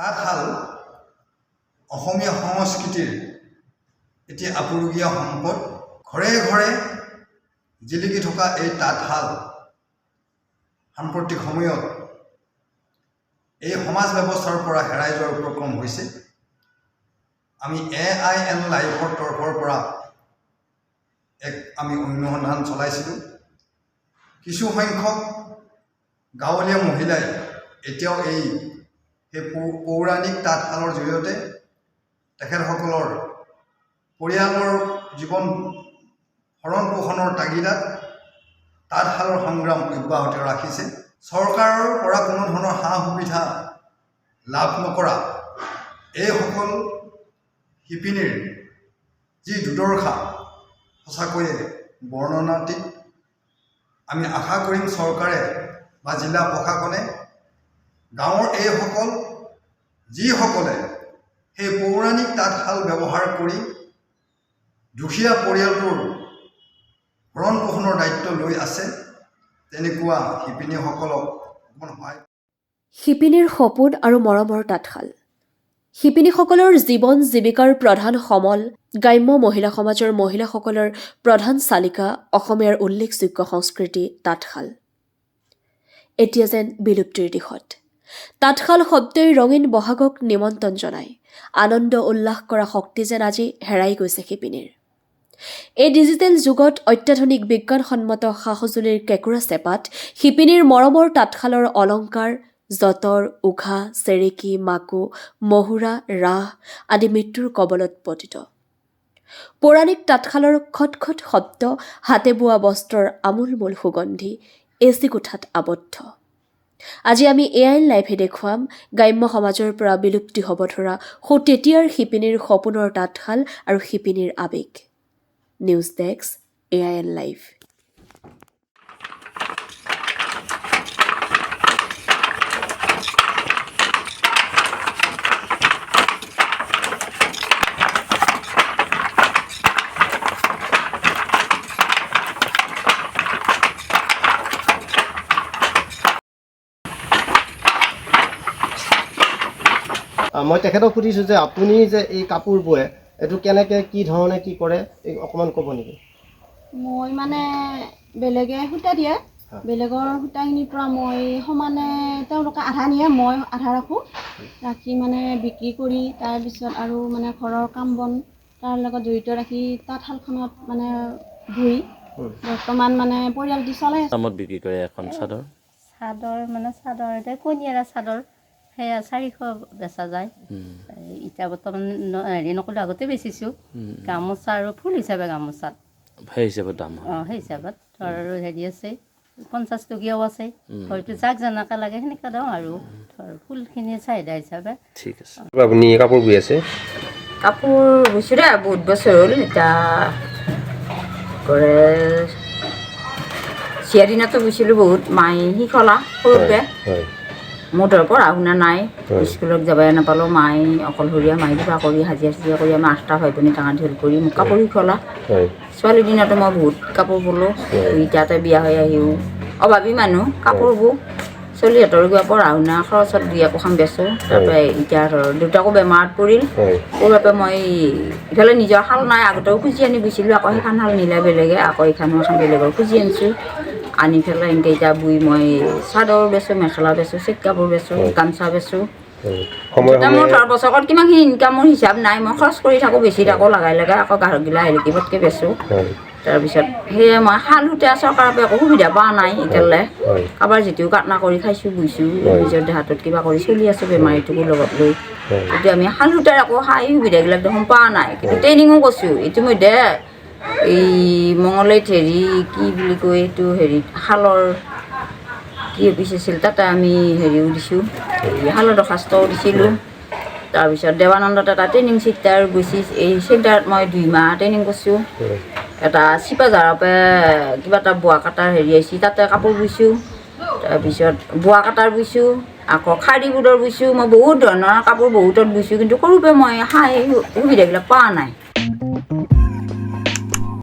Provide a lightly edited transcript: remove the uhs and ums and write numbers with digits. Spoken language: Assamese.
তাঁতশাল অসমীয়া সংস্কৃতিৰ এটি আপুৰুগীয়া সম্পদ। ঘৰে ঘৰে জিলিকি থকা এই তাঁতশাল সাম্প্ৰতিক সময়ত এই সমাজ ব্যৱস্থাৰ পৰা হেৰাই যোৱাৰ উপক্ৰম হৈছে। আমি AIN লাইভৰ তৰফৰ পৰা আমি অনুসন্ধান চলাইছিলোঁ। কিছু সংখ্যক গাঁৱলীয়া মহিলাই এতিয়াও সেই পৌৰাণিক তাঁতশালৰ জৰিয়তে তেখেতসকলৰ পৰিয়ালৰ জীৱন ভৰণ পোষণৰ তাগিদাত তাঁতশালৰ সংগ্ৰাম অব্যাহত ৰাখিছে। চৰকাৰৰ পৰা কোনো ধৰণৰ সা সুবিধা লাভ নকৰা এইসকল শিপিনীৰ যি দুৰ্দশা সঁচাকৈয়ে বৰ্ণনাতীত। আমি আশা কৰিম চৰকাৰে বা জিলা প্ৰশাসনে গাঁৱৰ এইসকল যিসকলে সেই পৌৰাণিক তাঁতশাল ব্যৱহাৰ কৰি দুখীয়া পৰিয়ালটোৰ ভৰণ পোষণৰ দায়িত্ব লৈ আছে, তেনেকুৱা শিপিনীসকলক অকণমান সহায়। শিপিনীৰ সপোন আৰু মৰমৰ তাঁতশাল। শিপিনীসকলৰ জীৱন জীৱিকাৰ প্ৰধান সমল, গ্ৰাম্য মহিলা সমাজৰ মহিলাসকলৰ প্ৰধান চালিকা অসমীয়াৰ উল্লেখযোগ্য সংস্কৃতি তাঁতশাল। এতিয়া যেন বিলুপ্তিৰ দিশত। তাঁতশাল শব্দই ৰঙীন বহাগক নিমন্ত্ৰণ জনায়। আনন্দ উল্লাস কৰা শক্তি যেন আজি হেৰাই গৈছে শিপিনীৰ। এই ডিজিটেল যুগত অত্যাধুনিক বিজ্ঞানসন্মত সা সঁজুলিৰ কেঁকুৰা চেপাত শিপিনীৰ মৰমৰ তাঁতশালৰ অলংকাৰ, যঁতৰ, উঘা, চেৰেকী, মাকো, মহুৰা, ৰাহ আদি মৃত্যুৰ কবলত পতিত। পৌৰাণিক তাঁতশালৰ খটখট শব্দ, হাতে বোৱা বস্ত্ৰৰ আমোলমোল সুগন্ধি এচি কোঠাত আবদ্ধ। আজি আমি AIN লাইভে দেখুৱাম গ্ৰাম্য সমাজৰ পৰা বিলুপ্তি হ'ব ধৰা তেতিয়াৰ শিপিনীৰ সপোনৰ তাঁতশাল আৰু শিপিনীৰ আৱেগ। News desk, AIN live. মই তেখেতক সুধিছোঁ যে আপুনি যে এই কাপোৰ বোৱে এইটো কেনেকৈ কি ধৰণে কি কৰে অকণমান ক'ব নেকি? মই মানে বেলেগে সূতা দিয়ে, বেলেগৰ সূতাখিনিৰ পৰা মই সমানে তেওঁলোকে আধা নিয়ে, মই আধা ৰাখোঁ। ৰাখি মানে বিক্ৰী কৰি তাৰপিছত আৰু মানে ঘৰৰ কাম বন তাৰ লগত জড়িত ৰাখি তাঁতশালখনত মানে বহি বৰ্তমান মানে পৰিয়ালটো চলাই আছে। দামত বিক্ৰী কৰে এখন চাদৰ? চাদৰ এতিয়া কণীয়াৰা চাদৰ সেয়া 400 বেচা যায়। এতিয়া বৰ্তমান হেৰি নকৰিলোঁ, আগতে বেচিছোঁ। গামোচা আৰু ফুল হিচাপে গামোচাত সেই হিচাপত দাম? সেই হিচাপত ধৰ আৰু হেৰি আছে 50 টকীয়াও আছে, হয়তো যাক যেনেকৈ লাগে সেনেকৈ দিওঁ আৰু ধৰ ফুলখিনি চাহিদা হিচাপে। ঠিক আছে। আপুনি কাপোৰ বৈ আছে? কাপোৰ বৈছোঁ দে, বহুত বছৰ হ'ল। এতিয়া কৰে চিয়া দিনতো বৈছিলোঁ বহুত, মাই শিকলা সৰুতে। মোৰ ধৰ পঢ়া শুনা নাই, স্কুলত যাবই নাপালোঁ। মাই অকলশৰীয়া, মাই কিবা কৰি হাজিৰা চাজিৰা কৰি আমাৰ 8টা ভাই ভনী ডাঙৰ দীঘল কৰি মোক কাপোৰ শিকলা। ছোৱালীৰ দিনতো মই বহুত কাপোৰ বলোঁ। এতিয়াতে বিয়া হৈ আহিও অভাৱী মানুহ, কাপোৰ বওঁ। ছোৱালীহঁতৰ কিবা পঢ়া শুনা খৰচত 2-1 বেচোঁ। তাৰপৰা এতিয়া ধৰ দেউতাকো বেমাৰত পৰিল, সৰুৰ বাবে মই ইফালে নিজৰ শাল নাই, আগতেও খুজি আনি বৈছিলোঁ। আকৌ সেইখন শাল নিলে বেলেগে, আকৌ এইখনো এখন বেলেগৰ খুজি আনিছোঁ। আনি পেলাই এনেকৈ এতিয়া বৈ মই চাদৰ বেচোঁ, মেখেলা বেচোঁ, চেট কাপোৰ বেচোঁ, গামোচা বেচোঁ। মোৰ ধৰ বছৰত কিমানখিনি ইনকামৰ হিচাপ নাই, মই খৰচ কৰি থাকোঁ, বেছি থাকোঁ লগাই লগাই। আকৌ গ্ৰাহকগিলা আহিলে কিবাতকৈ বেচোঁ। তাৰপিছত সেয়ে মই শাল সূতা চৰকাৰৰ পৰা একো সুবিধা পোৱা নাই এতিয়ালৈ। কাৰোবাৰ যিটো কাটনা কৰি খাইছোঁ, বৈছোঁ, নিজৰ দেহাটোত কিবা কৰি চলি আছোঁ বেমাৰীটোকো লগত লৈ। কিন্তু আমি শাল সূতাৰ একো সুবিধাবিলাক দেখোন পোৱা নাই। কিন্তু ট্ৰেইনিঙো কৰিছোঁ ইতিমধ্যে। এই মঙলৈত হেৰি কি বুলি কয় এইটো হেৰিত শালৰ কি অফিচ আছিল, তাতে আমি হেৰিও দিছোঁ, শালৰ দৰখাস্তও দিছিলোঁ। তাৰপিছত দেৱানন্দত এটা ট্ৰেইনিং চেণ্টাৰ গৈছি, এই চেণ্টাৰত মই 2 মাহ ট্ৰেইনিং কৰিছোঁ। এটা চিপাঝাৰৰ পৰা কিবা এটা বোৱা কটাৰ হেৰি আহিছে, তাতে কাপোৰ বৈছোঁ। তাৰপিছত বোৱা কটাৰ বৈছোঁ, আকৌ খাৰী বোৰ্ডৰ বৈছোঁ। মই বহুত ধৰণৰ কাপোৰ বহুতত বৈছোঁ, কিন্তু সৰুৰ পৰা মই সুবিধাবিলাক পোৱা নাই।